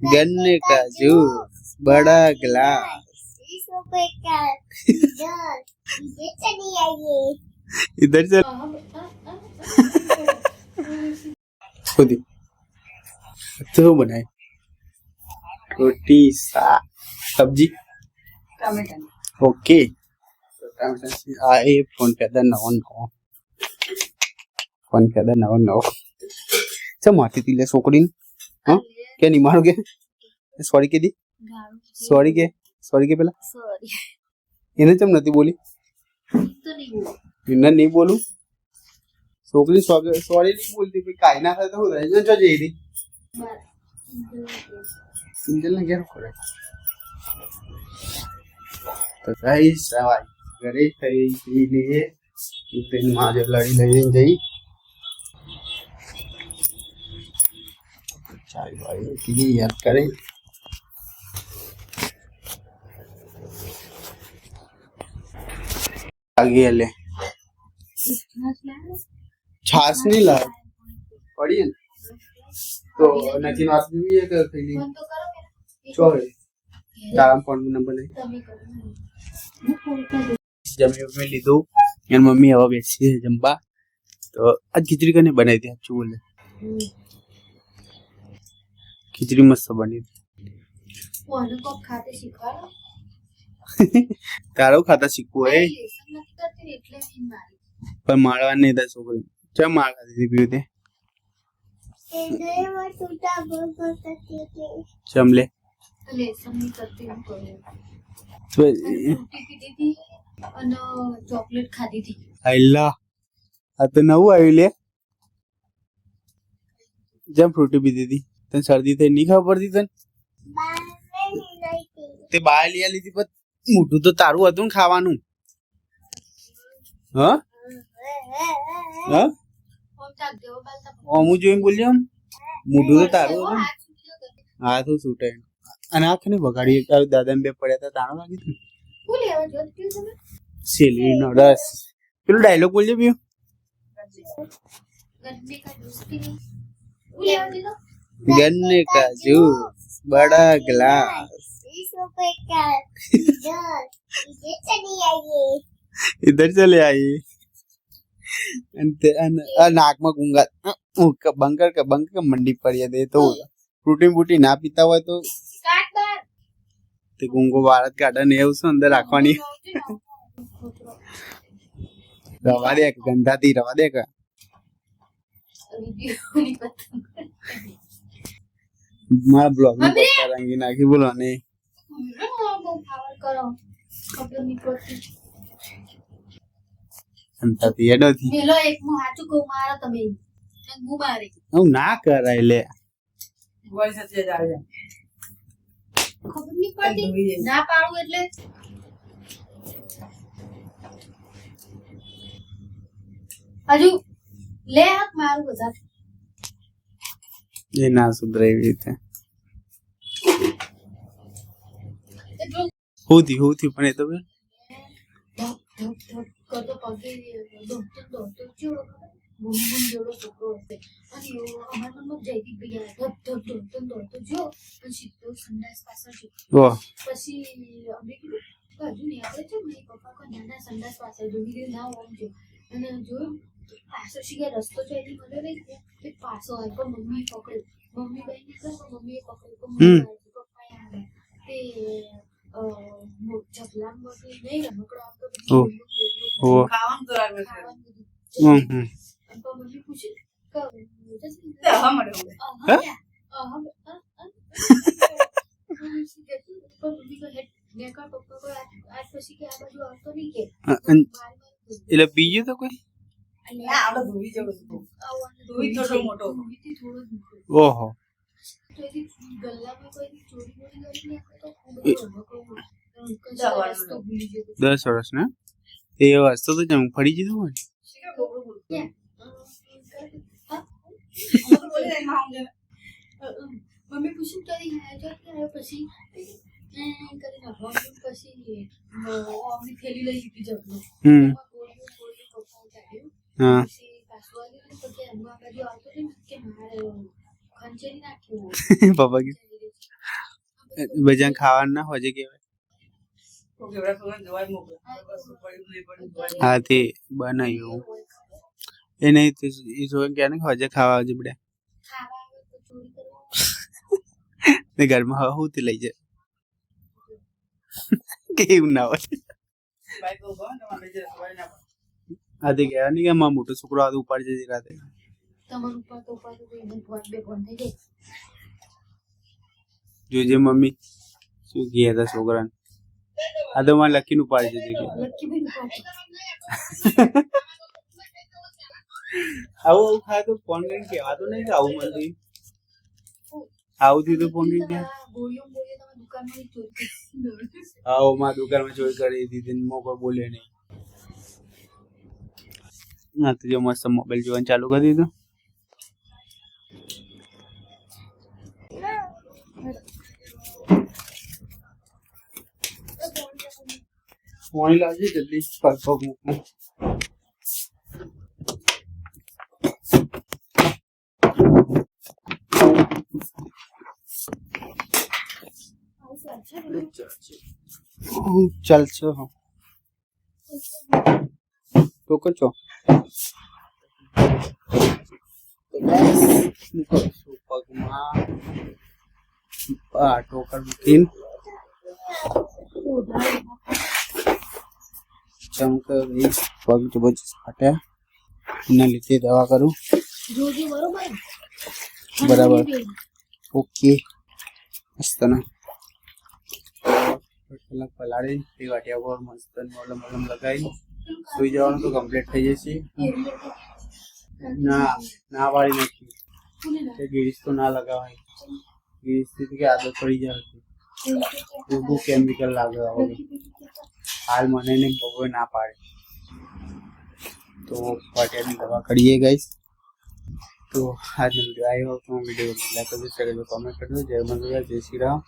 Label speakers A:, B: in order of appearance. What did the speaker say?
A: गन्ने का जूस बड़ा गिलास इधर से खुद ही तो बनाए रोटी साग सब्जी ओके आए फोन पे दा नવો फोन पे दा नવો च मारती थी ले छोकरी हां क्या नहीं मारोगे सॉरी के दी सॉरी के पेला
B: सॉरी
A: એને ચમ નથી બોલી
B: તો નહીં બોલ
A: એને નહીં બોલું છોકરી સોરી નહીં બોલતી કોઈ કાઈ ના થાય તો હું રહી જો જઈ રહી સિંગલ ને ઘેર કરે તો કઈ સવાય ઘરે થઈ લે પેન માં જો લડી લઈને જઈ ચાલ ભાઈ કીધી યાદ કરે आगे ले छाछ नहीं ला पड़ी है तो नचीन वास भी है कि थैली छोड़ दाम फोन नंबर ले जमे में ली दो यार मम्मी हवा बेची है जंबा तो आज खिचड़ी कने बनाई थी अच्छी बोले खिचड़ी मस्त बनी थी
B: કોને કોક ખાતે શીખવાડો
A: તારો ખાતા શીખવું હે
B: લેસન નથી કરતી ને એટલે નહીં મારી
A: पर मारवा नहीं था छोकरी क्या मार खाती थी पीते चमले
B: લેસન નહીં કરતી હું કહું
A: तो
B: રોટી પીધી હતી અને ચોકલેટ ખાધી હતી
A: अल्लाह आ तो नव आयु ले जब फ्रूटी पीती थी तन सर्दी थे नहीं खबर पड़ती तन ते बाहर लिया ली थी पर मोटू तो तारू હતું ને ખાવાનું હા હા
B: ઓમ ચાક દેવો બાલતા
A: ઓમુ જોઈને બોલ્યો મોટું તો તારું હતું હા તો છૂટે અને આખને બગાડી તારું દાદા બે પડ્યા હતા તાણો લાગી તું
B: હું લેવા જોત કે તમે
A: સેલીનો રસ પેલો ડાયલોગ બોલજો બીયો
B: ગન્ને કા જૂસ પીની હું લેવા દીધો
A: गन्ने का जूस बड़ा गिलास इधर चले आई नाक में गूंगा बंकर का मंडी पड़ी दे तो प्रोटीन बूटी ना पीता हुआ तो
B: કાટ બાર
A: ते गूंगो भारत काटा ने उस अंदर रखवानी रवा दे गंदा थी रवा दे का
B: વિડિયો ની પતંગ
A: मारा ब्लॉग में पता रंगी ना की बोलाने
B: બહુ પાવર કરો ખબર નહીં પડતી
A: अंता थी एडो थी
B: પેલો એક હું હાચું કહું મારો તમે હું મારી
A: હું ના કરાય લે
C: બોલ સચ્ચે જ આવે
B: ખબર નહીં પડતી ના પાડું એટલે હજુ લે હાથ મારું બધા
A: ये ना सुधरे हुई थे
B: એટલું
A: होती पण तो बे
B: ધક ધક ધક કરતો પગે દોડતો જેવો બૂમ બૂમ જેવો છોકરો હશે અને એવો અમારા મનમાં જયદીપ ભૈયા ધક ધક દોડતો જો પછી તો સંડાસ પાછળ જો
A: वो
B: પછી અમે કીધું હજુ નહીં આપણે છે મારી પપ્પા કોઈ નાના સંડાસ પાછળ જોઈ ગયું ના હોમ જો અને જોયું પાછો શીખે રસ્તો છે એની મને લઈ તે પાછો હોય પણ મમ્મી પકડ્યું મમ્મી બહેને કહ્યું મમ્મીએ પકડ્યું પણ પપ્પાએ આવે તે જબલામ વગર નહીં રમકડો આવતો
A: ઓ ઓ
C: ખાવાનું તો આવે છે
A: हम्म
B: અને તો મમ્મી પૂછ્યું કે
C: તે હા મળે
B: મમ્મી કહે મેં કહ્યું પપ્પા કોઈ આજ પછી કે આ બાજુ આવતો નહીં કે
A: એટલે બીજું તો કોઈ
C: ના આપણે ધોવી જવું ધોવી થોડો મોટો
B: થોડો
A: ઓહો
B: તો એ ગલ્લામાં કોઈ ચોરી કરી ગઈ તો ખૂબ રસ્તો ભૂલી ગયો
A: 10 વર્ષ ને એ વસ્તુ તો જમ ફરી જીધું હોય
C: શીખે બોબડું બોલ
B: ક્યાં
C: હું તો બોલી રહી માં
B: મમ્મી પૂછ્યું તારી હાજર કે આવ્યો પછી કરી નાખો પછી અમની થેલી લઈ લીધી જબલો
A: હા
B: પછી પાછું આવ્યું તો કે હું આ બાજુ આવતો ને કે મારે ખંચેરી નાખ્યું
A: પાપા की બજાને ખાવાનું ના હોય કે
C: તો કેવડા છોકરાને જવાય મોકલે બસ પડ્યું નહીં પડ્યું જવાય
A: હા તે બનાવ્યું એ નહીં તે એ જોઈને કે ને હજે ખાવા આવજે બધા
B: ખાવા આવે તો ચોરી કરવા
A: ને ઘરમાં હવે હું તે લઈ જાય કેવું ના હોય
C: બાઈક ઉભો ને તમારે લઈ જાય સવારે ના પડે.
A: આથી કહેવા નહીં કે મારા મોટો છોકરો આ ઉપાડી જતી રાતે
B: તમારું ઉપર તો ઉપર તો એને ફોન બે ફોન થઈ જાય
A: જોજે મમ્મી શું કહે હતા છોકરાને આ તો મારે લખીને ઉપાડી જતી કે
B: લકી ભાઈ ઉપર
A: આવું આવું ખાય તો ફોન કરીને કહેવાતું નહીં કે આવું મળતું આવું થયું તો ફોન કરીને કે
B: ગોળીઓ ગોળીઓ તમે દુકાનમાંથી ચોરી કરી
A: આવો મારા દુકાનમાં ચોરી કરી દીધી મોકો બોલે નહીં ના તો જો મસ્ત મોબાઈલ જોવાનું ચાલુ કરી દીધું પાણી લાવજે જલ્દી પગ પગ મૂકું ચાલશે હા તો કરજો પગમાં ટોકર મૂકીને ચમક પગ જબરજસ્ત ફાટ્યા એના લીધે દવા કરું
B: જોજો બરોબર
A: બરાબર ઓકે મસ્ત ના કલાક પલાળી એ વાટિયા પર મસ્ત મલમ મલમ લગાવી સુઈ જવાનું તો કમ્પ્લીટ થઈ જશે ના ના વાળી નથી તે ગીરીશ તો ના લગાવાય ગીરીશ થી કે આદત પડી જાય બહુ કેમિકલ લાગે હાલ મને ને બહુ ના પાડે તો વાટિયાની દવા કરીએ ગાઈસ તો આજનો વિડીયો આવ્યો તો વિડીયો લાઈક કરજો શેર કરજો કમેન્ટ કરજો જય મંગળા જય શ્રી રામ